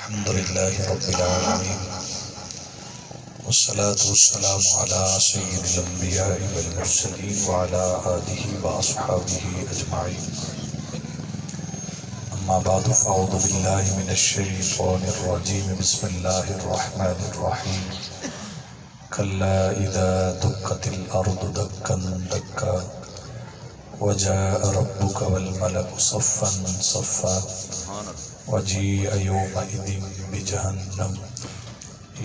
الحمدللہ رب العالمین والصلاة والسلام على سید الانبیاء والمرسلین وعلى آلہ واصحابہ اجمعین اما بعد فاعوذ باللہ من الشیطان الرجیم بسم اللہ الرحمن الرحیم کلا اذا دکت الارض دکا دکا وجاء ربك والملك صفا صفا وجيء يومئذ بجهنم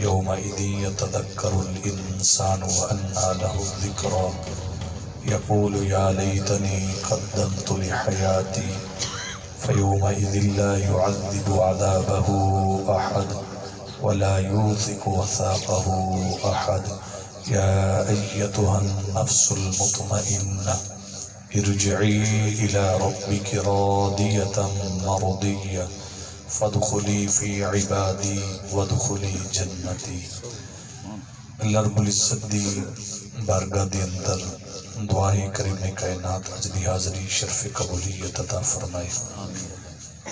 يومئذ يتذكر الإنسان وأنى له الذكرى يقول يا ليتني قدمت لحياتي فيومئذ لا يعذب عذابه أحد ولا يوثق وثاقه أحد يا أيتها النفس المطمئنة ارجعي إلى ربك راضية مرضية فادخلی فی عبادی وادخلی جنتی۔ اللہ رب العزت دی بارگاہ دے اندر دعائیں کریم کائنات اجلی حاضری شرف قبولیت عطا فرمائے۔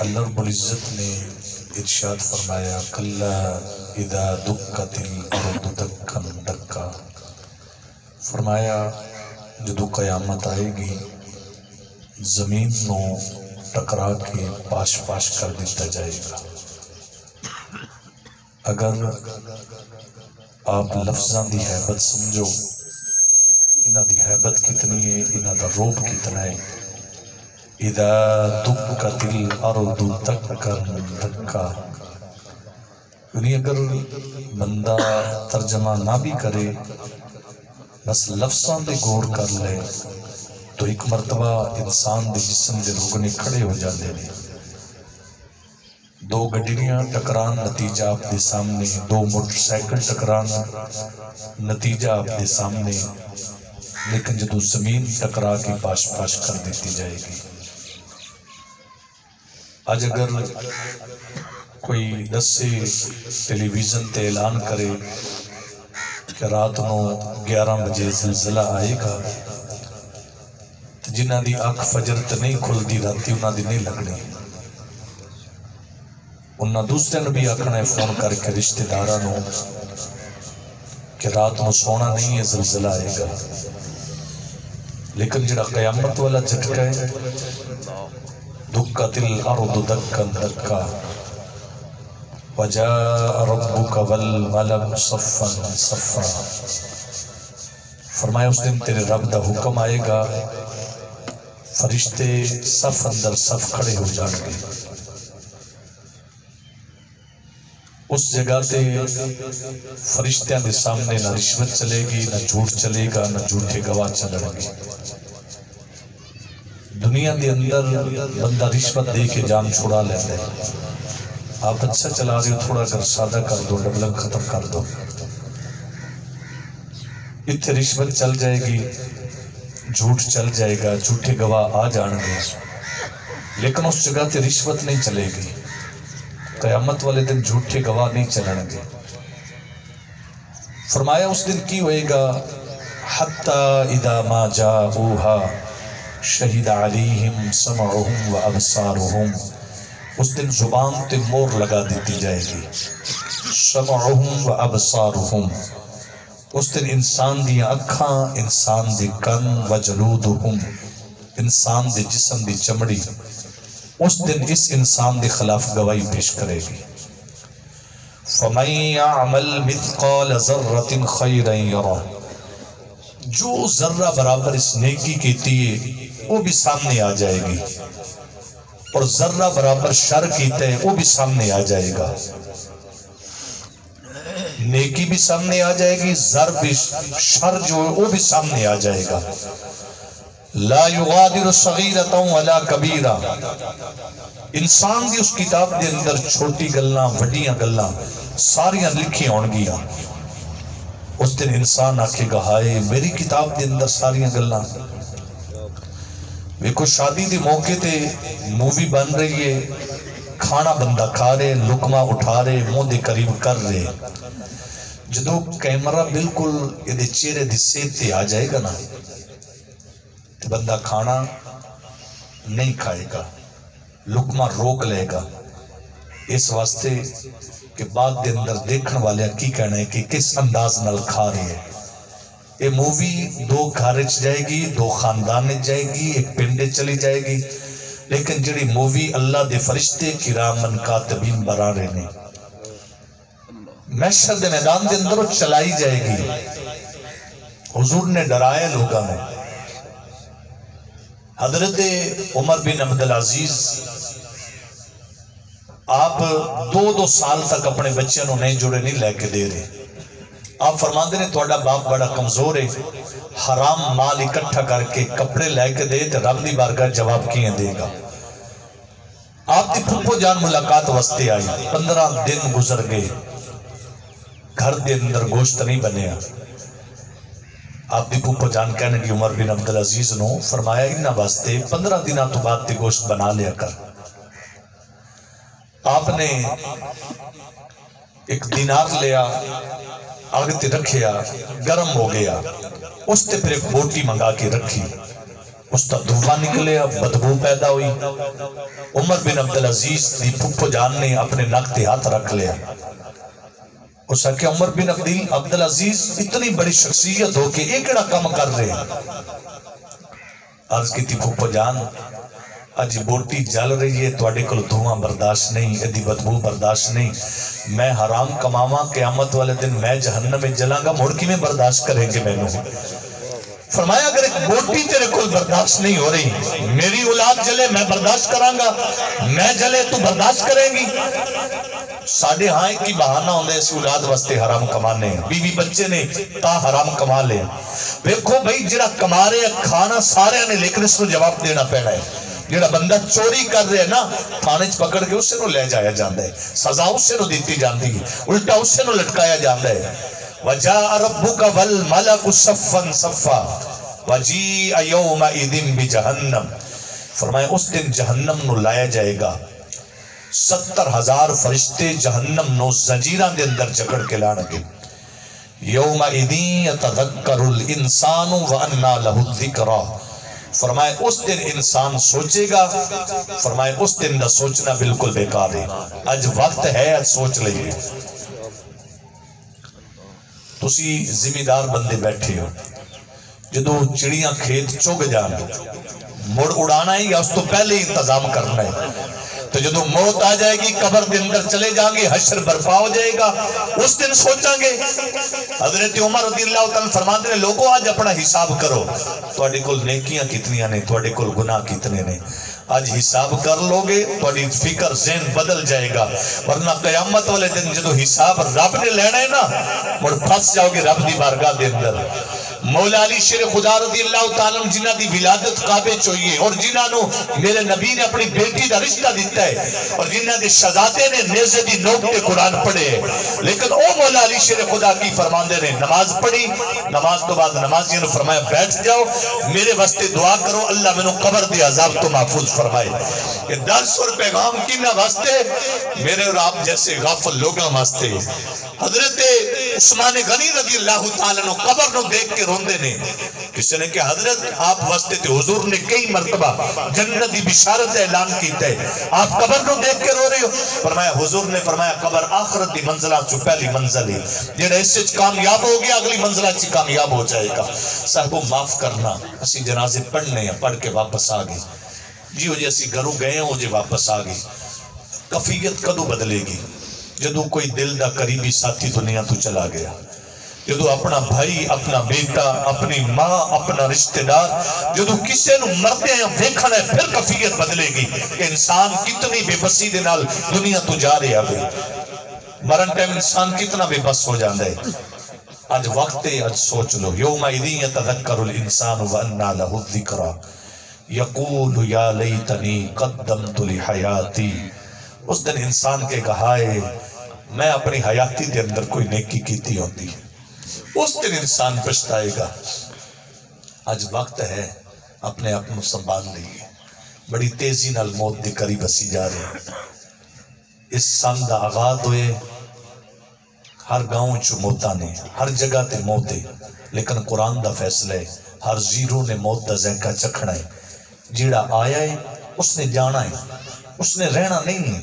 اللہ رب العزت نے ارشاد فرمایا کلا اذا دکت الارض دکا دکا، فرمایا جدو قیامت آئے گی زمین نو ٹکرا کے پاش پاش کر دیتا جائے گا۔ اگر آپ لفظاں دی حیبت سمجھو، انہاں دی حیبت کتنی ہے، انہاں دا روب کتنا ہے۔ اذا دکت الارض دکا دکا، یعنی اگر بندہ ترجمہ نہ بھی کرے بس لفظاں دے غور کر لے تو ایک مرتبہ انسان دے جسم دے روگنے کھڑے ہو جاندے نے۔ دو گڈیاں ٹکران نتیجہ آپ دے سامنے، دو موٹر سائیکل ٹکران نتیجہ آپ دے سامنے، لیکن جدو زمین ٹکرا کے پاش پاش کر دیتی جائے گی۔ آج اگر کوئی دسے ٹیلی ویژن تے اعلان کرے کہ رات نو 11 بجے زلزلہ آئے گا، جنہ دی آنکھ فجر تے نہیں کھل دی راتی انہاں دی نہیں لگنی، انہاں دوسرے نے بھی آکھنا ہے فون کر کے رشتہ داراں نو کہ رات نو سونا نہیں ہے زلزلہ آئے گا۔ لیکن جڑا قیامت والا جھٹکا ہے دکت الارض دکا دکا وجاء ربک والملک صفا صفا، فرمایا اس دن تیرے رب دا حکم آئے گا، فرشتے صف اندر صف کھڑے ہو جان گے۔ اس جگہ تے فرشتیاں دے سامنے نہ رشوت چلے گی، نہ جھوٹ چلے گا، نہ جھوٹے گواہ چلیں گے۔ دنیا دے اندر بندہ رشوت دے کے جان چھڑا لیتا ہے، آپ اچھا چلا رہے ہو تھوڑا کر سادہ کر دو، ڈبلنگ ختم کر دو، اتھے رشوت چل جائے گی، جھوٹ چل جائے گا، جھوٹے گواہ آ جان گے، لیکن اس جگہ تے رشوت نہیں چلے گی۔ قیامت والے دن جھوٹے گواہ نہیں چلیں گے۔ فرمایا اس دن کی ہوئے گا حتی اذا ما جاؤہا شہد علیہم سمعہم و ابصارہم، اس دن زبان تے مور لگا دیتی جائے گی، سمعہم و ابصارہم، اس دن انسان دی اکھاں، انسان دی کن، و جلودہم، انسان دی جسم دی چمڑی اس دن اس انسان دے خلاف گواہی پیش کرے گی۔ فَمَن يَعْمَلْ مِثْقَالَ ذَرَّةٍ خَيْرًا يَرَهُ، جو ذرہ برابر اس نیکی کیتی ہے وہ بھی سامنے آ جائے گی، اور ذرہ برابر شر کیتا ہے وہ بھی سامنے آ جائے گا۔ نیکی بھی سامنے آ جائے گی، ذر بھی، شر جو ہے وہ بھی سامنے آ جائے گا۔ لا یغادر صغیرۃ ولا کبیرہ، انسان دی اس کتاب دے اندر چھوٹی گلاں وڈیاں گلاں ساریاں لکھی ہون گیاں۔ اس دن انسان آکھے گا ہائے میری کتاب دے اندر ساریاں گلاں۔ ویکھو شادی دے موقع تے مووی بن رہی ہے، کھانا بندہ کھا رہے، لقمہ اٹھا رہے، منہ دے قریب کر رہے، جدو کیمرہ بالکل یہ چہرے دی سیت تے آ جائے گا نا تو بندہ کھانا نہیں کھائے گا، لقمہ روک لے گا، اس واسطے کہ بعد دے اندر دیکھن والے کی کہنا ہے کہ کس انداز نال کھا رہے ہیں. یہ مووی دو گھر جائے گی، دو خاندان جائے گی، ایک پنڈے چلی جائے گی، لیکن جڑی مووی اللہ دے فرشتے کرامن کاتبین برا رہے نے محشر دے میدان دے اندر چلائی جائے گی. حضور نے ڈرایا لوگاں نے. حضرت عمر بن عبدالعزیز آپ دو سال تک اپنے بچے نو نہیں جڑے نہیں لے کے دے رہے. آپ فرماندے نے تھوڑا باپ بڑا کمزور ہے، حرام مال اکٹھا کر کے کپڑے لے کے دے تو رب دی بارگاہ جواب کیے دے گا. آپ دی پھپھو جان ملاقات واسطے آئی، 15 دن گزر گئے، گھر دے اندر گوشت نہیں بنیا. آپ دی پھپھو جان کہنے کی عمر بن عبدالعزیز نو فرمایا انہاں واسطے 15 دنوں تو بعد تے گوشت بنا لیا کر. آپ نے ایک دینار لیا، آگ تے رکھیا، گرم ہو گیا، اس تے پھر ایک بوٹی منگا کے رکھی، اس تا دھواں نکلیا، بدبو پیدا ہوئی. عمر بن عبدالعزیز دی پھپھو جان نے اپنے نک تے ہاتھ رکھ لیا. اس نے کہا عمر بن عبدالعزیز اتنی بڑی شخصیت ہو کہ ایک کڑا کم کر رہے ہیں. عرض کی تھی پھپھو جان اج بوٹی جل رہی ہے، تواڈے کول دھواں برداشت نہیں، ادی بدبو برداشت نہیں، میں حرام کماواں، قیامت والے دن میں جہنم میں جلاں گا، مڑ کیویں برداشت کریں گے مینوں؟ فرمایا اگر ایک بوٹی تیرے کول برداشت نہیں ہو رہی، میری اولاد جلے میں برداشت کراں گا، میں جلے تو برداشت کریں گی؟ ساڑھے ہاں ایک کی بہانہ ہوندے اس اولاد واسطے حرام کمانے ہیں، بیوی بچے نے تا حرام کما لے. دیکھو بھئی جڑا کما رہے کھانا سارے نے، لیکن اس کو جواب دینا پینا ہے. جڑا بندہ چوری کر رہے نا تھانے پکڑ کے اسے نو لے جایا جاندہ ہے، سزا اسے نو دیتی جاندی ہے، الٹا اسے نو لٹکایا جاندہ ہے. وَجَاءَ رَبُّكَ وَالْمَلَكُ صَفًّا صَفًّا وَجِيءَ يَوْمَئِذٍ بِجَهَنَّمَ. فرمایا اس دن جہنم نو لایا جائے گا، 70,000 فرشتے جہنم نو زنجیران دے اندر جکڑ کے لانگے. یومئذ یتذکر الانسان وَأَنَّا لَهُ الذِّکْرَى. فرمائے اس دن انسان سوچے گا، فرمائے اس دن نہ سوچنا بالکل بیکار ہے. اج وقت ہے، اج سوچ لئیے. تسی ذمہ دار بندے بیٹھے ہو، جدو چڑیاں کھیت چگ جان مڑ اڑانا ہے یا اس تو پہلے انتظام کرنا ہے؟ تو جدو موت آ جائے گی قبر دے اندر چلے جائیں گے، حشر برپا ہو جائے گا، اس دن سوچاں گے. حضرت عمر رضی اللہ تعالیٰ فرماتے ہیں لوگوں آج اپنا حساب کرو، تواڈے کول نیکیاں کتنیاں نے، تواڈے کول گناہ کتنے نے. آج حساب کر لوگے تواڈی فکر ذہن بدل جائے گا، ورنہ قیامت والے دن جدو حساب رب نے لینا ہے نا مڑ پھنس جاؤ گے رب دی بارگاہ دے اندر. مولا علی شیر خدا رضی اللہ تعالیٰ جنہ دی ولادت کعبے چوئیے اور جنہ نو میرے نبی نے اپنی بیٹی دا رشتہ دیتا ہے اور جنہ دے شہزادے نے نیزے دی نوک پہ قرآن پڑھے ہیں، لیکن او مولا علی شیر خدا کی فرماندے نے نماز پڑھی. نماز تو بعد نمازیوں نے فرمایا بیٹھ جاؤ، میرے واسطے دعا کرو اللہ میں نو قبر دے عذاب تو محفوظ فرمائے. کہ درس اور پیغام کی نہ واسطے میرے اور آپ جیسے غافل لوگاں واسطے. حضرت عثمان غنی رضی اللہ تعالیٰ نے قبر نو دیکھ کے روندے نے. کسی نے کہ حضرت آپ واسطے تھے، حضور نے کئی مرتبہ جنت کی بشارت اعلان کیتا ہے، آپ قبر نو دیکھ کے رو رہے ہو؟ فرمایا حضور نے فرمایا قبر آخرت دی منزلہ چو پہلی منزل ہے، جڑا اس سے کامیاب ہو گیا اگلی منزلہ چی کامیاب ہو جائے گا. صاحبو معاف کرنا، اسی جنازے پڑھنے ہیں، پڑھ کے واپس آ گئے جی ہو جی اسی گھروں گئے ہوں جی واپس آ گئی. کفیت کدو بدلے گی؟ جدو کوئی دل دا قریبی ساتھی دنیا تو چلا گیا، جدو اپنا بھائی، اپنا بیٹا، اپنی ماں، اپنا رشتہ دار جدو کسے نو مردے ہیں دیکھنا ہے، پھر کفیت بدلے گی کہ انسان کتنی بے بسی دے نال دنیا تو جا رہے آگے. مرن ٹائم انسان کتنا بے بس ہو جاندہ ہے. آج وقت ہے، آج سوچ لو. یومئذ یتذکر الانسان وَأَنَّا لَهُ الذِّکْرَى یقول یا لیتنی قدمت لحیاتی. اس دن انسان کے کہائے میں اپنی حیاتی دے اندر کوئی نیکی کیتی ہوتی. اس دن انسان پچھتائے گا. آج وقت ہے اپنے آپ کو سنبھال لئیے. بڑی تیزی نال موت دے قریب اسی جا رہے ہیں. اس سن دا آغاز ہوئے، ہر گاؤں چو موتاں نے، ہر جگہ تے موت ہے، لیکن قرآن دا فیصلہ ہے ہر زیرو نے موت دا ذائقہ چکھنا ہے. جیڑا آیا ہے اس نے جانا ہے، اس نے رہنا نہیں ہے.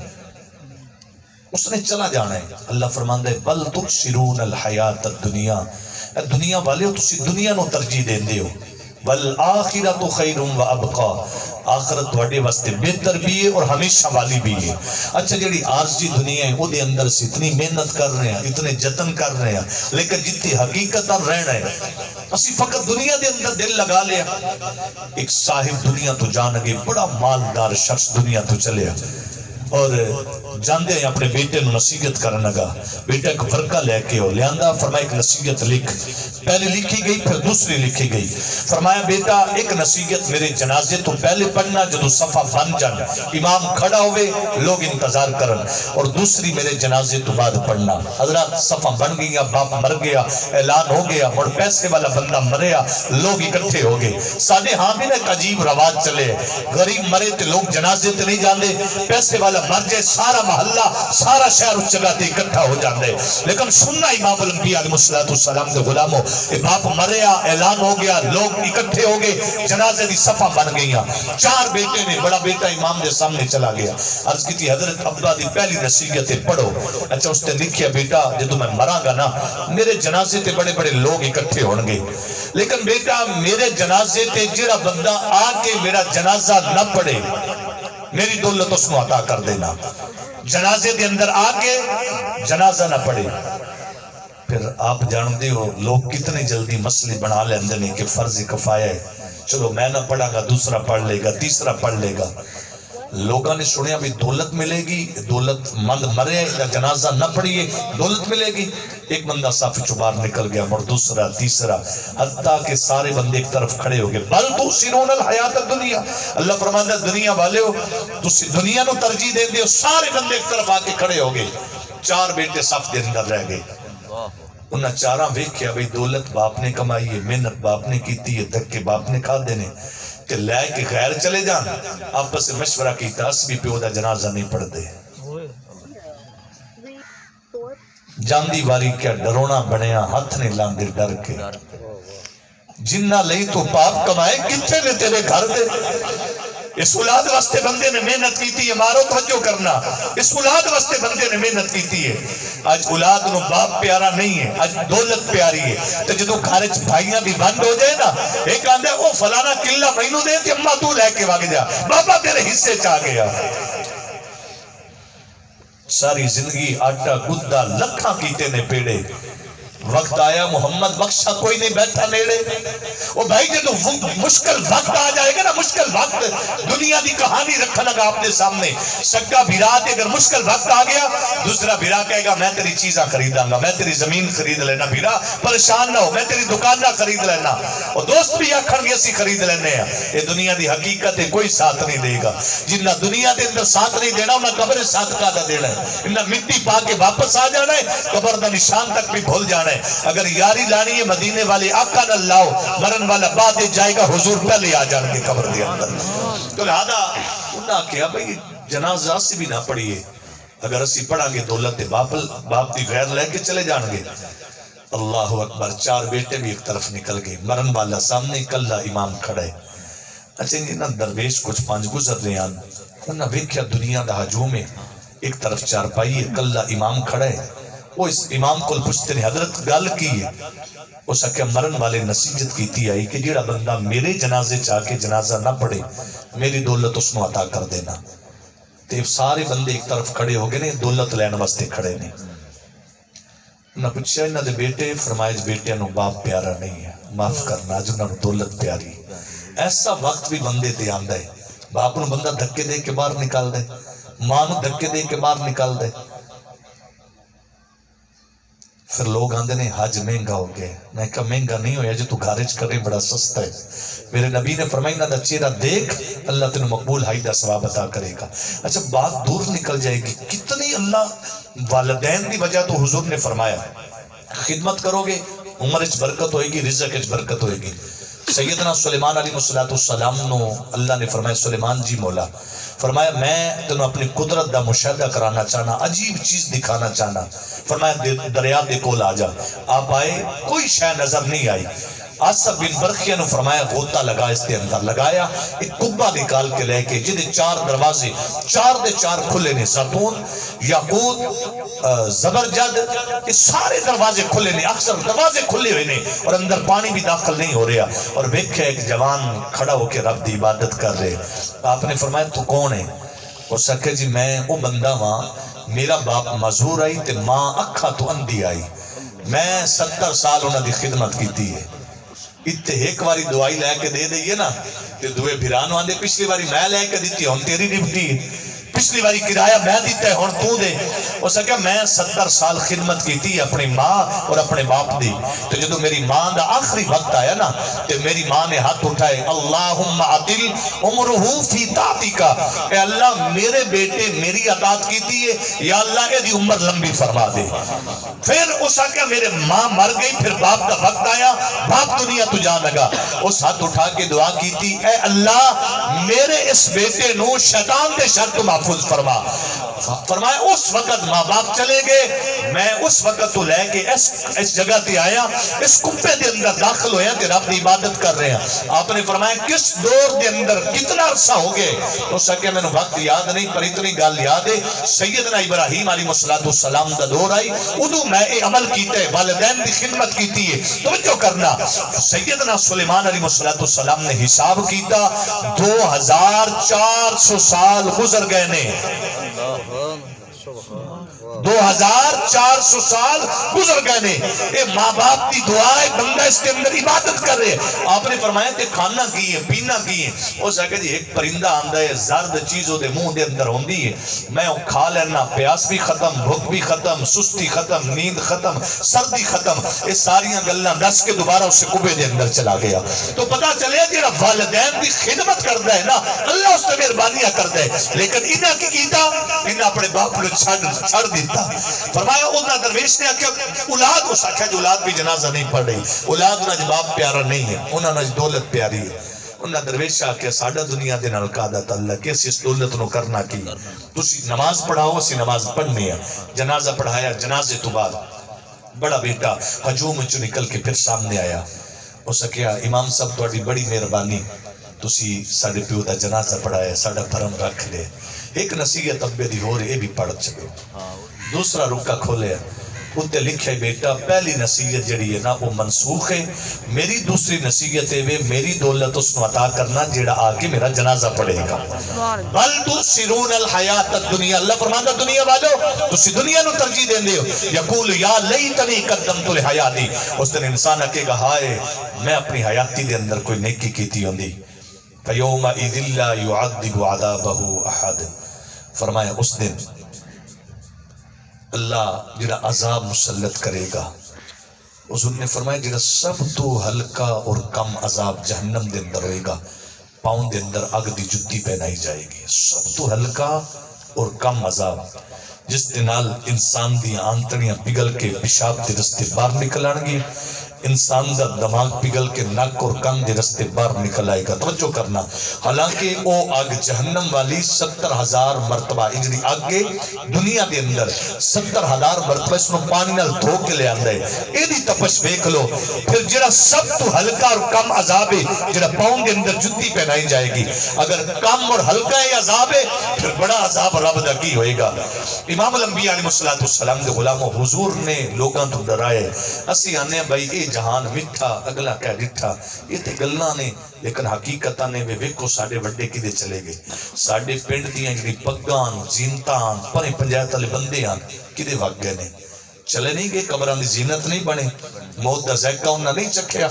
اس نے چلا جانا ہے۔ اللہ فرماندا ہے بل تؤثرون الحیات الدنیا، دنیا والے ہو تسی دنیا نو ترجیح دیندے ہو، والآخرۃ خیر وابقا، آخرت تواڈے واسطے بہتر بھی ہے اور ہمیشہ والی بھی ہے۔ اچھا جڑی عارضی دنیا ہے وہ دے اندر سے اتنی محنت کر رہے ہیں، اتنے جتن کر رہے ہیں، لیکن جتنی حقیقت رہنا ہے اسی فقط دنیا دے اندر دل لگا لیا۔ ایک صاحب دنیا تو جان گے، بڑا مالدار شخص دنیا تو چلے اور جاندے ہیں اپنے بیٹے نو نصیحت کرنے لگا، بیٹا ایک فرقہ لے کے ہو لیاندا، فرمایا ایک نصیحت لکھ، پہلے لکھی گئی پھر دوسری لکھی گئی، فرمایا بیٹا ایک نصیحت میرے جنازے تو پہلے پڑھنا جدو صفحہ بن جان امام کھڑا ہوئے لوگ انتظار کرن، اور دوسری میرے جنازے تو بعد پڑھنا۔ حضرات صفحہ بن گیا، باپ مر گیا، اعلان ہو گیا اور پیسے والا بندہ مریا، لوگ اکٹھے ہو گئے۔ ساڈے ہاں بھی ایک عجیب رواج چلے، غریب مرے تے لوگ جنازے تے نہیں جاندے، پیسے والا مر جائے سارا محلہ سارا شہر اس جگہ تے اکٹھا ہو جاندے، لیکن سننا امام الانبیاء علیہ السلام کے غلاموں، باپ مریا، اعلان ہو گیا، لوگ اکٹھے ہو گئے، جنازے دی صفحہ بن گئیاں، چار بیٹے نے، بڑا بیٹا امام دے سامنے چلا گیا، عرض کی تھی حضرت ابا دی پہلی نصیحت پڑھو۔ اچھا اس نے لکھیا بیٹا جدو میں مراں گا نا میرے جنازے تے بڑے بڑے لوگ اکٹھے ہون گے، لیکن بیٹا میرے جنازے تے جڑا بندہ آ کے میرا جنازہ نہ پڑھے میری دولت اس کو عطا کر دینا، جنازے دے اندر آ کے جنازہ نہ پڑھے۔ پھر آپ جانتے ہو لوگ کتنے جلدی مسئلے بنا لیندے نے کہ فرض کفایہ ہے، چلو میں نہ پڑھا گا دوسرا پڑھ لے گا تیسرا پڑھ لے گا۔ لوگوں نے سنیا بھی دولت ملے گی، دولت مند مرے یا جنازہ نہ پڑھیے دولت ملے گی، ایک بندہ صاف چبار نکل گیا اور دوسرا تیسرا، حتیٰ کہ سارے بندے ایک طرف کھڑے ہو گئے۔ بل تؤثرون الحیات الدنیا، اللہ فرماندا ہے دنیا والے ہو تسی دنیا نو ترجیح دے دیو، سارے بندے ایک طرف آ کے کھڑے ہو گئے، چار بیٹے صف دے اندر رہ گئے۔ انہاں چاراں ویکھیا بھئی دولت باپ نے کمائی ہے، محنت باپ نے کیتی ہے، دھکے باپ نے کھا دینے، کہ لے کے غیر چلے جان، آپس سے مشورہ کیتا اس بھی پیو دا جنازہ نہیں پڑھ دے، جاندی واری کیا ڈرونا بنیا، ہاتھ نہیں لاندے ڈر کے، جنہ لئی تو پاپ کمائے کتنے نے تیرے گھر دے، اس اولاد واسطے بندے نے محنت کیتی ہے، مارو توجہ کرنا، اس اولاد واسطے بندے نے محنت کیتی ہے۔ آج اولاد نو باپ پیارا نہیں ہے، آج دولت پیاری ہے، تو جدو گھرچ بھائیاں بھی بند ہو جائے نا، ایک آندھے او فلانا قلعہ مینوں دے تے اماں تو لے کے واگ جا، بابا تیرے حصے چاہ گیا۔ ساری زندگی آٹا گدہ لکھاں کیتے نے پیڑے، وقت آیا محمد بخشا کوئی نہیں بیٹھا نیڑے۔ او بھائی جدو مشکل وقت آ جائے گا نا، مشکل وقت دنیا دی کہانی رکھنا گا اپنے سامنے، سکا بھیرا تے اگر مشکل وقت آ گیا دوسرا بھیرا کہے گا میں تیری چیزاں خریداں گا، میں تیری زمین خرید لینا، بھیرا پریشان نہ ہو میں تیری دکان نہ خرید لینا، اور دوست بھی آکھن گے اسی خرید لینے ہیں۔ یہ دنیا دی حقیقت ہے، کوئی ساتھ نہیں دے گا، جنہ دنیا دے اندر ساتھ نہیں دینا انہاں قبر ساتھ کا دینا ہے، انہاں مٹی پا کے واپس آ جانا ہے، قبر دا نشان تک بھی بھول جانا ہے۔ اگر یاری لانی ہے مدینے والے آقا نہ لاؤ، مرن والا بعد جائے گا حضور پہلے آ جان کے قبر دے اندر۔ تو لہذا انہاں کیا بھئی جنازہ سے بھی نہ پڑھیے، اگر اسی پڑھا گے دولت باپ دی غیر لے کے چلے جان گے۔ اللہ اکبر، چار بیٹے بھی ایک طرف نکل گئے، مرن والا سامنے کلہ امام کھڑے۔ اچھا انہاں درویش کچھ پانچ گزر رہے ہیں، انہاں ویکھیا دنیا دا ہجوم ہے، ایک طرف چارپائی ہے کلہ امام کھڑے، وہ اس امام کو پوچھتے ہیں حضرت گل کی ہے، اس نے مرن والے نصیحت کیتی آئی کہ جیڑا بندہ میرے جنازے چاہ کے جنازہ نہ پڑھے میری دولت اس کو عطا کر دینا۔ تے سارے بندے ایک طرف کھڑے ہو گئے نے، دولت لین واسطے کھڑے نے۔ انہاں پوچھا انہاں دے بیٹے، فرمائے بیٹے نو باپ پیارا نہیں ہے، معاف کرنا جو انہاں دولت پیاری۔ ایسا وقت بھی بندے تے آندا ہے، باپ نو بندہ دھکے دے کے باہر نکال دے، ماں نو دھکے دے کے باہر نکال دے، پھر لوگ آندے نے حج مہنگا ہو گئے۔ میں کہا مہنگا نہیں ہویا جو تو گھارج کرے بڑا سستا ہے۔ میرے نبی نے فرمائی نہ دا چہرہ دیکھ اللہ تینوں مقبول حج دا ثواب عطا کرے گا۔ اچھا بات دور نکل جائے گی، کتنی اللہ والدین دی وجہ تو حضور نے فرمایا خدمت کرو گے عمر اچ برکت ہوئے گی، رزق اچ برکت ہوئے گی۔ سیدنا سلیمان علیہ السلام نو اللہ نے فرمایا سلیمان جی مولا، فرمایا میں تنوں اپنی قدرت دا مشاہدہ کرانا چاہنا، عجیب چیز دکھانا چاہنا۔ فرمایا دریا دے کول آ جا، آپ آئے کوئی شے نظر نہیں آئی، آصف بن برخیہ نے فرمایا غوطہ لگا اس کے اندر لگایا ایک کبہ نکال کے لے کے جدے 4 دروازے 4 دے 4 کھلے نے زیتون یاقوت زبرجد یہ سارے دروازے کھلے نے اکثر دروازے کھلے ہوئے نے اور اندر پانی بھی داخل نہیں ہو رہا اور دیکھے ایک جوان کھڑا ہو کے رب دی عبادت کر رہے آپ نے فرمایا تو کون ہے وہ سکھے جی میں وہ بندہ وہاں میرا باپ مزور آئی تے ماں اکھا تو اندھی آئی میں 70 سال انہوں نے خدمت کی تھی ہے اتنے ایک واری دعائی لے کے دے دئیے نا تے دوئے بھیرانو آندے پچھلی واری میں لے کے دیتی ہوں تیری ڈپٹی پچھلی واری کرایہ میں دیتا ہے ہون تو دے وہ سکھا میں 70 سال خدمت کی تھی اپنی ماں اور اپنے باپ دی تو جدو میری ماں دا آخری وقت آیا نا تو میری ماں نے ہاتھ اٹھائے اللہم عدل عمرہو فی طاعتی کا اے اللہ میرے بیٹے میری اطاعت کی تھی یا اللہ اے دی عمر لمبی فرما دے پھر اس سکھا میرے ماں مر گئی پھر باپ دا وقت آیا باپ دنیا تو جان لگا اس ہاتھ اٹھا کے دعا کی تھی اے اللہ میرے اس بیٹے نو شیطان دے شر تو محفوظ فرمایا اس وقت ماں باپ چلے گئے میں اس وقت تو لے کے اس جگہ تے آیا اس کپے دے اندر داخل ہویا کہ رب دی عبادت کر رہے ہیں آپ نے فرمایا کس دور دے اندر کتنا عرصہ ہو گئے تو سکے میں نے وقت یاد نہیں پر اتنی گال یاد ہے سیدنا ابراہیم علیہ السلام دا دور آئی ادو میں عمل کیتے والدین دی خدمت کیتی ہے توجہ کرنا سیدنا سلیمان علیہ السلام نے حساب کیتا 2400 سال گزر گئے نے 2400 سال گزر گئے نے اے ماں باپ کی دعائیں بندہ اس کے اندر عبادت کر رہے آپ نے فرمایا کہ کھانا کی ہے پینا کی ہے وہ سکھے جی ایک پرندہ آندہ ہے زرد چیزوں دے منہ دے اندر ہوندی ہے میں کھا لینا پیاس بھی ختم بھوک بھی ختم سستی ختم نیند ختم سردی ختم یہ ساریاں گلنا دس کے دوبارہ اسے کبے دے اندر چلا گیا تو پتا چلے جیڑا والدین کی خدمت کرتا ہے نا اللہ اس نے مہربانیاں کرتا ہے لیکن انہاں کی کیتا انہاں اپنے باپ کو چھڑ دیتا فرمایا انہاں درویش نے آکھا اولاد اس آکھا جو اولاد بھی جنازہ نہیں پڑھ رہی اولاد انہاں جباب پیارا نہیں ہے انہاں نہ دولت پیاری ہے انہاں درویش آکھا ساڑھا دنیا دے نلقادت اللہ کیسی اس دولت نو کرنا کی تسی نماز پڑھاؤ اسی نماز پڑھنے ہے جنازہ پڑھایا جنازے تو بعد بڑا بیٹا ہجوم چو نکل کے پھر سامنے آیا اس آکھا امام صاحب توڑی بڑی مہربانی تسی ساڑھے پیو دا جنازہ پڑھایا ساڑھا پرم رکھ لے ایک نصیحت ابے دی ہو رہے بھی پڑھ چکے دوسرا رکا کھولے انتے لکھے بیٹا پہلی نصیحت جڑی ہے نا وہ منسوخ ہے میری دوسری نصیحت ہے میری دولت اس نے عطا کرنا جڑا آکے میرا جنازہ پڑے گا بل تؤثرون الحیات الدنیا اللہ فرماتا دنیا والو تسی دنیا نو ترجیح دیں دے ہو یقول یا لیتنی قدمت لحیاتی اس دن انسان اکے گا ہائے میں اپنی حیاتی دے اندر کوئی نیکی کیتی ہوندی فَيَوْمَئِذِ اللَّهُ يُعَذِّبُ عَذَابَهُ أَحَدٍ فرمایا اس دن اللہ جڑا عذاب مسلط کرے گا حضور نے فرمایا جڑا سب تو ہلکا اور کم عذاب جہنم دے اندر ہوئے گا پاؤں دے اندر اگ دی جتی پہنائی جائے گی سب تو ہلکا اور کم عذاب جس دنال انسان دی آنتڑیاں پگل کے پیشاب دے رستے باہر نکل آن گی انسان دا دماغ پگل کے نک اور کان دے رستے باہر نکل آئے گا توجہ کرنا حالانکہ او آگ جہنم والی 70,000 مرتبہ انجلی آگے دنیا دے اندر 70,000 مرتبہ اس نے پانی نال دھو کے لے آندہ ہے ایدی تپش بیک لو پھر جڑا سب تو ہلکا اور کم عذاب ہے جڑا پاؤں دے اندر جتی پہنائی جائے گی اگر کم اور ہلکا ہے عذاب ہے پھر بڑا عذاب رب دا کی ہوئے گا امام الانبیاء علیہ السلام دے غلاموں حضور نے لوگاں تو ڈرائے اسی آنے بھائی اے جہان مٹھا اگلا کہہ ڈٹھا یہ تے گلنا نے لیکن حقیقتہ نے ویکھو ساڑھے وڈے کدے چلے گئے ساڑھے پنڈ دیاں جڑی پگان زینتان پرے پنجایت والے بندے آن کدے وگ گئے نے چلے نہیں گئے قبران دی زینت نہیں بنے موت دا ذائقہ انہاں نہیں چکھیا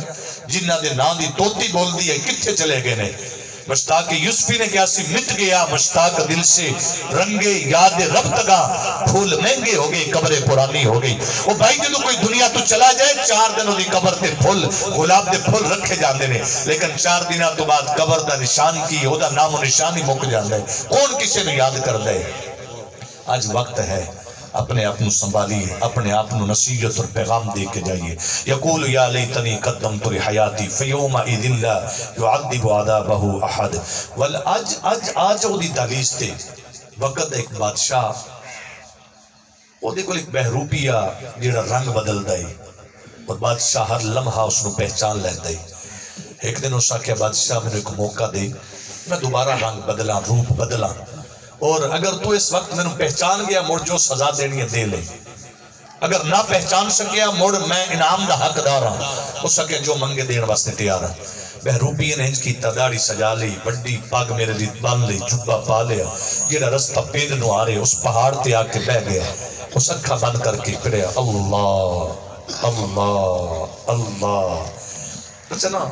جنہ دے نام دی توتی بول دی ہے کتھے چلے گئے نے مشتاق یوسفی نے کیا سی مٹ گیا مشتاق دل سے رنگے یاد رب تگا پھول مہنگے ہو گئے قبریں پرانی ہو گئی وہ بھائی جدو کوئی دنیا تو چلا جائے 4 دنوں دی قبر تے پھول گلاب دے پھول رکھے جاندے نے لیکن 4 دنوں تو بعد قبر دا نشان کی ہو دا نام و نشان ہی مک جاندے کون کسے نے یاد کر دے آج وقت ہے اپنے آپ نو سنبھالیے اپنے آپ نو نصیحت اور پیغام دے کے جائیے یقول یا لیتنی قدمت لحیاتی فیومئذ لا یعذب عذابہ احد آج او دی دہلیز تے وقت ایک بادشاہ او دے کول ایک بہروپیہ جڑا رنگ بدل دائی اور بادشاہ ہر لمحہ اس کو پہچان لیندے. ایک دن اس آکھیا بادشاہ میرے کو موقع دے، میں دوبارہ رنگ بدلاں، روپ بدلاں، اور اگر تو اس وقت میں پہچان گیا مڑ جو سزا دینی ہے دے لے، اگر نہ پہچان سکیا مڑ میں انعام دا حق دار ہوں. اس آکھیا جو منگے دین واسطے تیار ہے. بہروپی نے انج کیتا، داڑھی سجا لی، بڑی پگ میرے لیے بن لی، جبہ پا لیا، جیڑا رستہ پنڈ نو آ رہے اس پہاڑ تے آ کے بہ گیا. اس اکھا بند کر کے پڑھیا اللہ اللہ اللہ. اچھا نا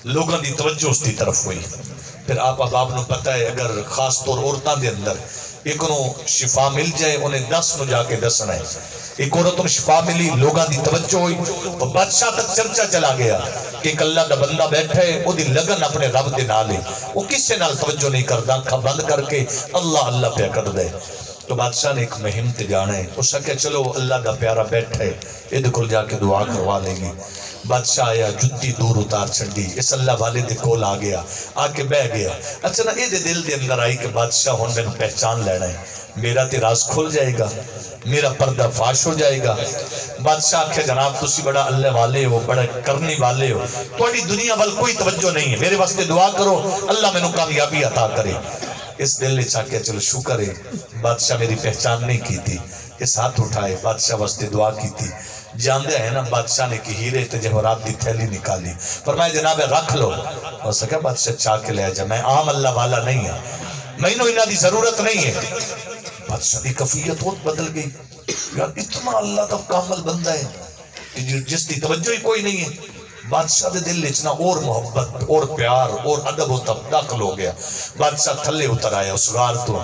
لوگوں دی توجہ اس دی طرف ہوئی. پھر آپ اب نو پتہ ہے اگر خاص طور عورتاں دے اندر ایک نو شفا مل جائے انہیں 10 نو جا کے دسنا ہے. ایک عورت نو شفا ملی، لوگاں دی توجہ ہوئی، وہ بادشاہ تک چرچا چلا گیا کہ ایک اللہ دا بندہ بیٹھا ہے، وہ دی لگن اپنے رب دے نال ہے، وہ کسے نال توجہ نہیں کردا، اکھا بند کر کے اللہ اللہ پہ کر دے. تو بادشاہ نے ایک مہم تے جانا ہے. اس نے کہا چلو اللہ دا پیارا بیٹھا ہے، یہ کول جا کے دعا کروا لیں گے. بادشاہ آیا، جتی دور اتار چھڑی، اس اللہ والے دے کول آ گیا، آ کے بہ گیا. اچھا نا یہ دل دے اندر آئی کہ بادشاہ ہن میں پہچان لینا ہے، میرا تے راز کھل جائے گا، میرا پردہ فاش ہو جائے گا. بادشاہ آکھے جناب تسی بڑا اللہ والے ہو، بڑا کرنی والے ہو، تھوڑی دنیا وال کوئی توجہ نہیں ہے، میرے واسطے دعا کرو اللہ میں نو کامیابی عطا کرے. اس دل نے چاہے چلو شکر ہے بادشاہ میری پہچان نہیں کی تھی. اس ہاتھ اٹھائے بادشاہ واسطے دعا کی تھی. جاندے ہیں نا بادشاہ نے کہ ہیرے تے جواہرات دی تھیلی نکالی، فرمایا جناب رکھ لو. ہو سکا بادشاہ چاہ کے لے جا، میں عام اللہ والا نہیں ہوں، میں نو انہاں دی ضرورت نہیں ہے. بادشاہ دی کفیت بہت بدل گئی، یار اتنا اللہ کا کامل بندہ ہے جس دی توجہ ہی کوئی نہیں ہے. بادشاہ دے دل اچنا اور محبت اور پیار اور ادب و تب داخل ہو گیا. بادشاہ تھلے اتر آیا اس غار تو،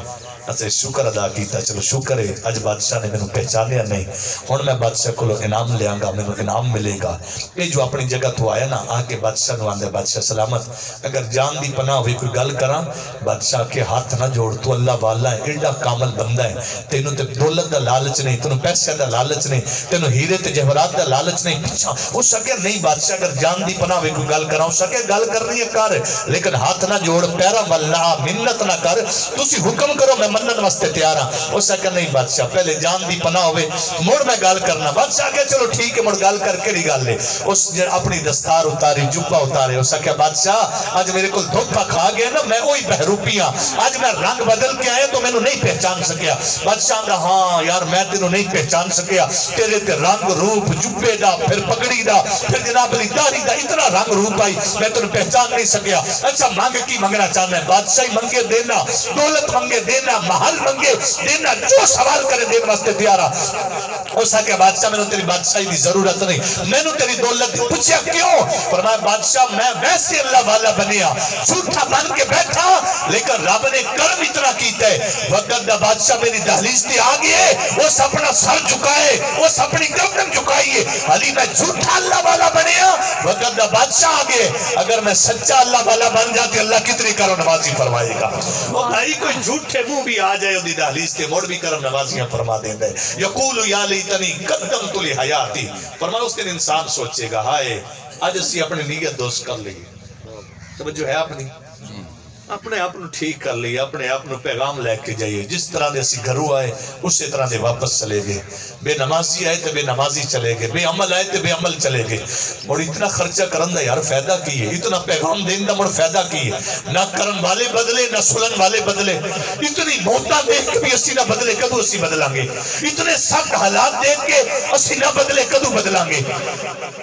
اسے شکر ادا کیتا، چلو شکر ہے اج بادشاہ نے میں پہچانیا نہیں، ہن میں بادشاہ کو انعام لیا گا، میں انعام ملے گا. یہ جو اپنی جگہ تو آیا نا آ کے بادشاہ نو آندے بادشاہ سلامت، اگر جان دی پناہ ہوئی کوئی گل کراں. بادشاہ کے ہاتھ نہ جوڑ، تو اللہ والا ہے، ایڈا کامل بندہ ہے، تینوں تے دولت دا لالچ نہیں، تینوں پیسے دا لالچ نہیں، تینوں ہیرے تے جواہرات دا لالچ نہیں. پیچھا ہو سکے نہیں بادشاہ اگر جان دی پناہ ہوئی کوئی گل کراں، ہو سکے گل کرنی ہے کر، لیکن ہاتھ نہ جوڑ، پیرا ملنا، منت نہ کر، تسی حکم کرو میں منن واسطے تیار ہاں. اس نے کہا نہیں بادشاہ پہلے جان دی پناہ ہوئے مڑ میں گال کرنا. بادشاہ کہا چلو ٹھیک ہے مڑ گال کر کے نہیں گال لے. اس نے اپنی دستار اتاری، جبہ اتارے. اس نے کہا بادشاہ آج میرے کو دھوکا کھا گیا نا، میں وہی بہروپی ہاں، آج میں رنگ بدل کے آیا تو میں نہیں پہچان سکیا. بادشاہ کہا ہاں یار میں تینوں نہیں پہچان سکیا، تیرے تے رنگ روپ جبے دا پھر پگڑی دا پھر جناب علی داڑھی دا اتنا رنگ روپ آئی میں تینوں پہچان نہیں سکیا. اچھا مانگ کی منگنا چاہنا ہے؟ بادشاہی منگے دینا، دولت منگے دینا، محل منگے دینا، جو سوال کرے دین واسطے تیارا. اس کہ بادشاہ میں نے تیری بادشاہی دی ضرورت نہیں، میں نے تیری دولت دی. پوچھا کیوں؟ فرمایا بادشاہ میں ویسے اللہ والا بنیا، جھوٹا بن کے بیٹھا، لیکن رب نے کرم اتنا کیتا ہے وقت دا بادشاہ میری دہلیز تے آ گئے، وہ اپنا سر جھکائے، وہ اپنی گردن جھکائیے. علی میں جھوٹا اللہ والا بنیا، وقت دا بادشاہ آ گئے. اگر میں سچا اللہ والا بن جاتے اللہ کتنی کرم نوازی فرمائے گا. وہ بھائی کوئی جھوٹے منہ بھی آ جائے دی دہلیز تے موڑ بھی کرم نوازیاں فرما دیندے. یقول یا لیتنی قدمت لحیاتی. فرمایا اس دن انسان سوچے گا ہائے آج اسی اپنی نیت دوست کر لئے. توجہ ہے اپنی، اپنے آپ نو ٹھیک کر لئے، اپنے آپ نو پیغام لے کے جائیے. جس طرح دے اسی گھروں آئے اسی طرح دے واپس چلے گئے. بے نمازی آئے تو بے نمازی چلے گئے، بے عمل آئے تو بے عمل چلے گئے. اور اتنا خرچہ کرن دا یار فائدہ کی ہے، اتنا پیغام دین دا مڑ فائدہ کی ہے. نہ کرن والے بدلے نہ سنن والے بدلے. اتنی موتاں دیکھ کے بھی اسی نہ بدلے کدو اسی بدلیں گے. اتنے سخت حالات دیکھ کے اسی نہ بدلے کدو بدلیں گے.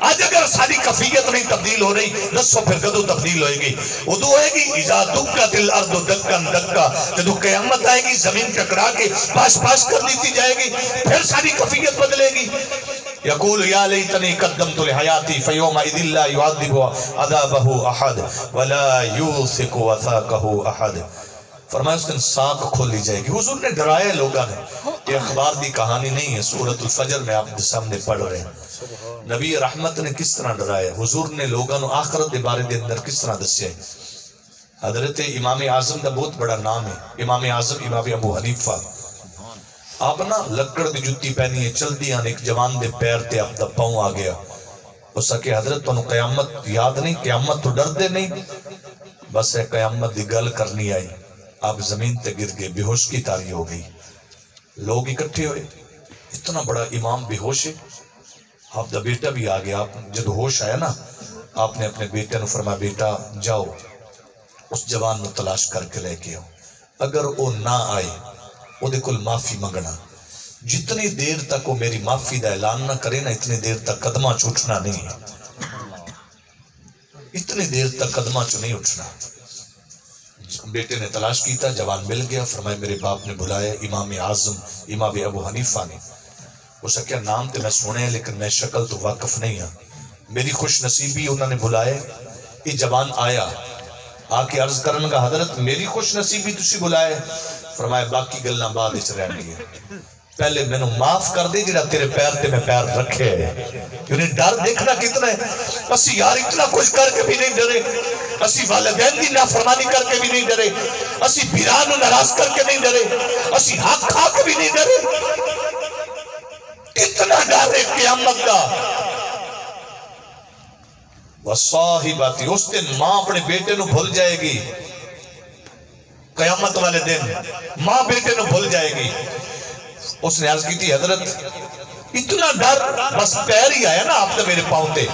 آج اگر ساری کفیت نہیں تبدیل ہو رہی دسو پھر کدو تبدیل ہوئے گی؟ ادو ہوئے گی اذا دکت الارض دکن دکا، جدو قیامت آئے گی زمین ٹکرا کے پاش پاش کر دیتی جائے گی، پھر ساری کفیت بدلے گی. یقول یا لیتنی قدمت لحیاتی فیومئذ لا یعذب عذابہ احد ولا یوثق وثاقہ احد. فرمایا اس دن ساکھ کھولی جائے گی. حضور نے ڈرایا لوگاں نے. یہ اخبار دی کہانی نہیں ہے، سورۃ الفجر میں آپ کے سامنے پڑھ رہے ہیں. نبی رحمت نے کس طرح ڈرایا، حضور نے لوگاں نو آخرت دے بارے دے اندر کس طرح دسیا ہے. حضرت امام اعظم دا بہت بڑا نام ہے، امام اعظم امام ابو حنیفہ. آپ نا لکڑ دی جتی پہنی ہے، چل دی آن ایک جوان دے پیر تے آپ دا پاؤں آ گیا. اس کہ حضرت تو قیامت یاد نہیں، قیامت تو ڈر دے نہیں، بس ہے قیامت دی گل کرنی آئی. آپ زمین تے گر گئے، بے ہوش کی تاری ہو گئی. لوگ اکٹھے ہوئے، اتنا بڑا امام بے ہوش ہے. آپ دا بیٹا بھی آ گیا. آپ جب ہوش آیا نا آپ نے اپنے بیٹے نے فرمایا بیٹا جاؤ اس جوان نو تلاش کر کے لے کے آؤ. اگر وہ نہ آئے وہ دے کل معافی منگنا. جتنی دیر تک وہ میری معافی دا اعلان نہ کرے نا اتنی دیر تک قدمہ چ اٹھنا نہیں ہے. اتنی دیر تک قدمہ چ نہیں اٹھنا. بیٹے نے تلاش کیتا جوان مل گیا. فرمایا میرے باپ نے بلایا امام اعظم امام ابو حنیفہ نے. اس کا کیا نام تے میں سنے لیکن میں شکل تو واقف نہیں ہوں. میری خوش نصیبی انہوں نے بلائے. یہ جوان آیا آ کے عرض کرن کا حضرت میری خوش نصیبی تسی بلائے. فرمایا باقی گلنا بعد وچ رہن گی. پہلے میں نے معاف کر دے جڑا تیرے پیر تے میں پیر رکھے ہے. یعنی ڈر دیکھنا کتنا ہے. اسی یار اتنا کچھ کر کے بھی نہیں ڈرے. اسی والدین دی نافرمانی کر کے بھی نہیں ڈرے. اسی بیران نو ناراض کر کے نہیں ڈرے. اسی حق کھا کے بھی نہیں ڈرے. اتنا ڈر ہے قیامت کا. وصاحبتی اس دن ماں اپنے بیٹے نو بھول جائے گی. قیامت والے دن ماں بیٹے نو بھول جائے گی. اس نے عرض کی تھی حضرت اتنا ڈر بس پیر ہی آیا نا آپ نے میرے پاؤں تے.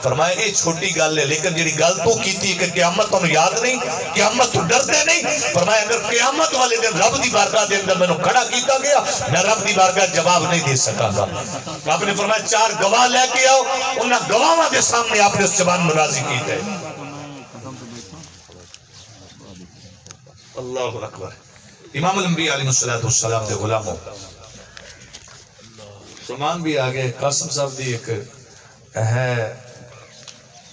فرمایا اے چھوٹی گل ہے لیکن جڑی گل تو کیتی کہ قیامت تو یاد نہیں قیامت تو ڈر دے نہیں. فرمایا اگر قیامت والے دن رب دی بارگاہ دے اندر میں نے کھڑا کیتا گیا میں رب دی بارگاہ جواب نہیں دے سکا گا. آپ نے فرمایا 4 گواہ لے کے آؤ. انہاں گواہاں دے سامنے آپ نے اس جوان کو راضی کیتا ہے. اللہ اکبر. امام الانبیاء علیہ السلام دے غلاموں سلمان بھی آگے قاسم صاحب دی ایک ہے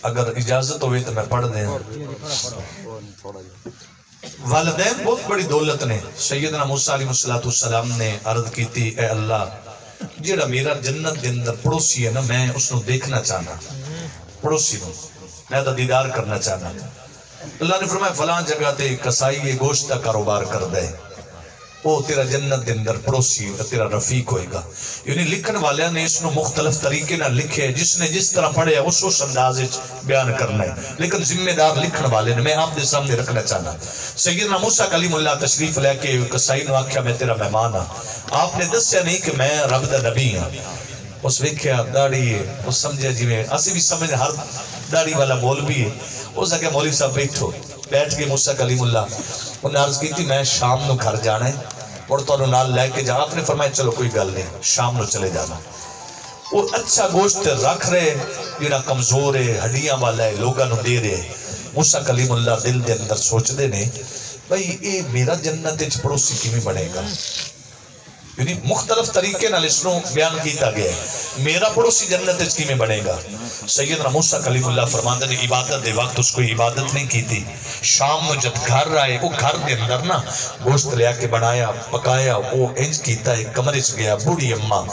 اگر اجازت ہوئی تو میں پڑھ دیں. والدین بہت بڑی دولت نے. سیدنا موسیٰ علیہ السلام نے عرض کی تھی اے اللہ جیڑا میرا جنت دے اندر پڑوسی ہے نا میں اس نو دیکھنا چاہنا. پڑوسی نو میں تو دیدار کرنا چاہنا. اللہ نے فرمایا فلاں جگہ تے کسائی گوشت کا کاروبار کر دے. وہ تیرا جنت دے اندر پڑوسی تیرا رفیق ہوئے گا. یعنی لکھن والے نے اس نو مختلف طریقے نہ لکھے. جس نے جس طرح پڑھے اس انداز بیان کرنا ہے لیکن ذمہ دار لکھن والے نے میں آپ دے سامنے رکھنا چاہنا. سیدنا موسیٰ کلیم اللہ تشریف لے کے کسائی نو آکھیا میں تیرا مہمان ہاں. آپ نے دسیا نہیں کہ میں رب دا نبی ہاں. اس ویکھیا داڑھی ہے. اس سمجھے جی میں اسی بھی سمجھ ہر داڑھی والا مولوی ہے. اس آگے مولوی صاحب بیٹھو. بیٹھ کے موسیٰ کلیم اللہ انہوں نے عرض کی تھی میں شام نو گھر جانا ہے اور تو انہوں نال لے کے جا. آپ نے فرمایا چلو کوئی گل نہیں شام نو چلے جانا. وہ اچھا گوشت رکھ رہے جیڑا کمزور ہے ہڈیاں والا ہے لوگاں نو دے رہے. موسیٰ کلیم اللہ دل دے اندر سوچ دے نے بھئی اے میرا جنت وچ پڑوسی کیویں بنے گا. یعنی مختلف طریقے نال اس نو بیان کیتا گیا ہے میرا پڑوسی جنت وچ کیویں بنے گا. سیدنا موسیٰ کلیم اللہ فرماندے نے عبادت دے وقت اس کو عبادت نہیں کیتی. شام میں جب گھر آئے وہ گھر دے اندر نا گوشت لیا کے بنایا پکایا. وہ انج کیتا ہے کمرے چ گیا. بوڑھی اماں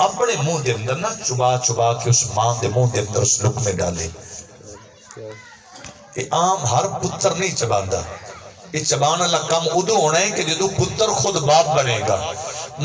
اپنے منہ دے اندر نا چبا چبا کے اس ماں دے منہ دے اندر اس لقمے ڈالے. یہ عام ہر پتر نہیں چباندا. یہ چبان والا کام ادو ہونا ہے کہ جدو پتر خود باپ بنے گا.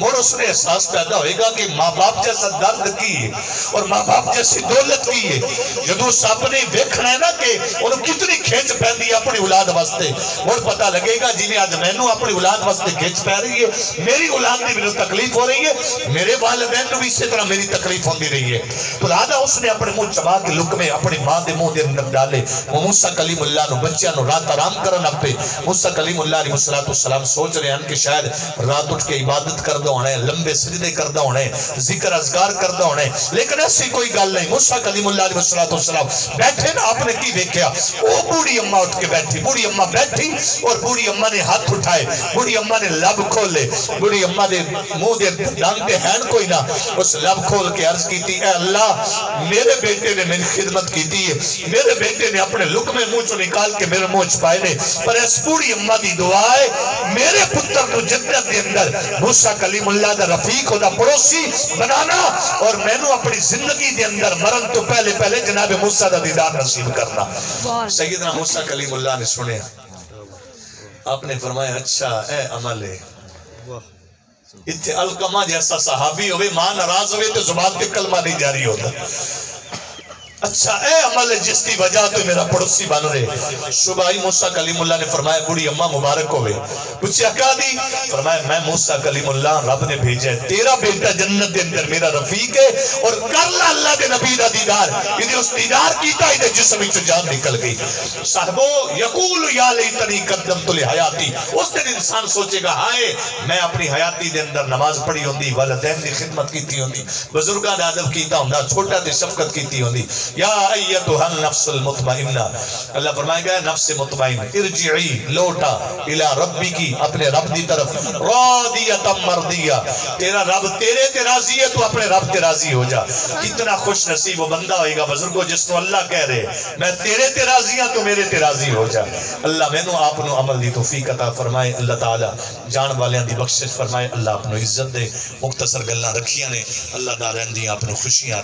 مر اس نے احساس پیدا ہوئے گا کہ ماں باپ جیسا درد کی ہے اور ماں باپ جیسی دولت کی ہے. جدو سب نے دیکھنا ہے نا کہ انہوں کتنی کھینچ پہن دی اپنی اولاد واسطے اور پتہ لگے گا جی نے آج میں نو اپنی اولاد واسطے کھینچ پہ رہی ہے. میری اولاد نے میرے تکلیف ہو رہی ہے. میرے والدین کو بھی اسی طرح میری تکلیف ہوتی رہی ہے. تو لہذا اس نے اپنے منہ چبا کے لقمے اپنی ماں دے منہ دے اندر ڈالے. وہ موسیٰ کلیم اللہ نو بچیاں نو رات آرام کرن اپے. موسیٰ کلیم اللہ علیہ السلام سوچ رہے ہیں کہ شاید رات اٹھ کے عبادت کردہ ہونا ہے لمبے سجدے کردہ ہونا ہے ذکر اذکار کردہ ہونا ہے لیکن ایسی کوئی گل نہیں. موسیٰ کلیم اللہ علیہ السلام بیٹھے نا آپ نے کی دیکھا وہ بوڑھی اماں اٹھ کے بیٹھی. بوڑھی اماں بیٹھی اور بوڑھی اماں نے ہاتھ اٹھائے. بوڑھی اماں نے لب کھولے. بوڑھی اماں دے منہ دے دانتے ہیں کوئی نہ. اس لب کھول کے عرض کی تھی اے اللہ میرے بیٹے نے میری خدمت کی تھی. میرے بیٹے نے اپنے لقمے منہ چو نکال کے میرے منہ چھپائے نے پر اس بوڑھی اماں دی دعا ہے میرے پتر نو جنت دے اندر موسیٰ کلیم اللہ دا رفیق ہوتا پڑوسی بنانا اور میں نو اپنی زندگی دے اندر مرن تو پہلے جناب موسیٰ دا دیدار نصیب کرنا. سیدنا موسیٰ کلیم اللہ نے سنے. آپ نے فرمایا اچھا اے عمل ہے اتھے القمہ جیسا صحابی ہوئے ماں ناراض ہوئے تو زبان کے کلمہ نہیں جاری ہوتا. اچھا اے عمل جس کی وجہ تو میرا پڑوسی بن رہے. شبائی موسیٰ کلیم اللہ نے فرمایا بڑی اماں مبارک ہوئے. پوچھا کیا دی؟ فرمایا میں موسیٰ کلیم اللہ رب نے بھیجا ہے, تیرا بیٹا جنت دے اندر میرا رفیق ہے, اور کر لا اللہ دے نبی دا دیدار. یہ اس دیدار کیتا ہے جسم وچ جان نکل گئی. صاحبو یقول یا لیتنی قدمت لحیاتی. اس دن انسان سوچے گا ہائے میں اپنی حیاتی دے اندر نماز پڑھی ہوندی, والدین دی خدمت کیتی ہوندی, بزرگاں دا ادب کیتا ہوندا, چھوٹا تے شفقت کیتی ہوندی. یا ایتھا النفس المطمئنہ, اللہ فرمائے گا نفس مطمئن ارجعی لوٹا الی ربی کی, اپنے رب دی طرف, راضیۃ مرضیہ, تیرا رب تیرے تے راضی ہے تو اپنے رب تے راضی ہو جا. کتنا خوش نصیب وہ بندہ ہوئے گا بزرگوں جس کو اللہ کہہ رہے میں تیرے تے راضی ہوں تو میرے تے راضی ہو جا. اللہ میں نو آپ نو عمل دی توفیق عطا فرمائے. اللہ تعالی جان والیاں دی بخشش فرمائے. اللہ آپ نو عزت دے. مختصر گلاں رکھیاں نے, اللہ دا رہندی آپ نو خوشیاں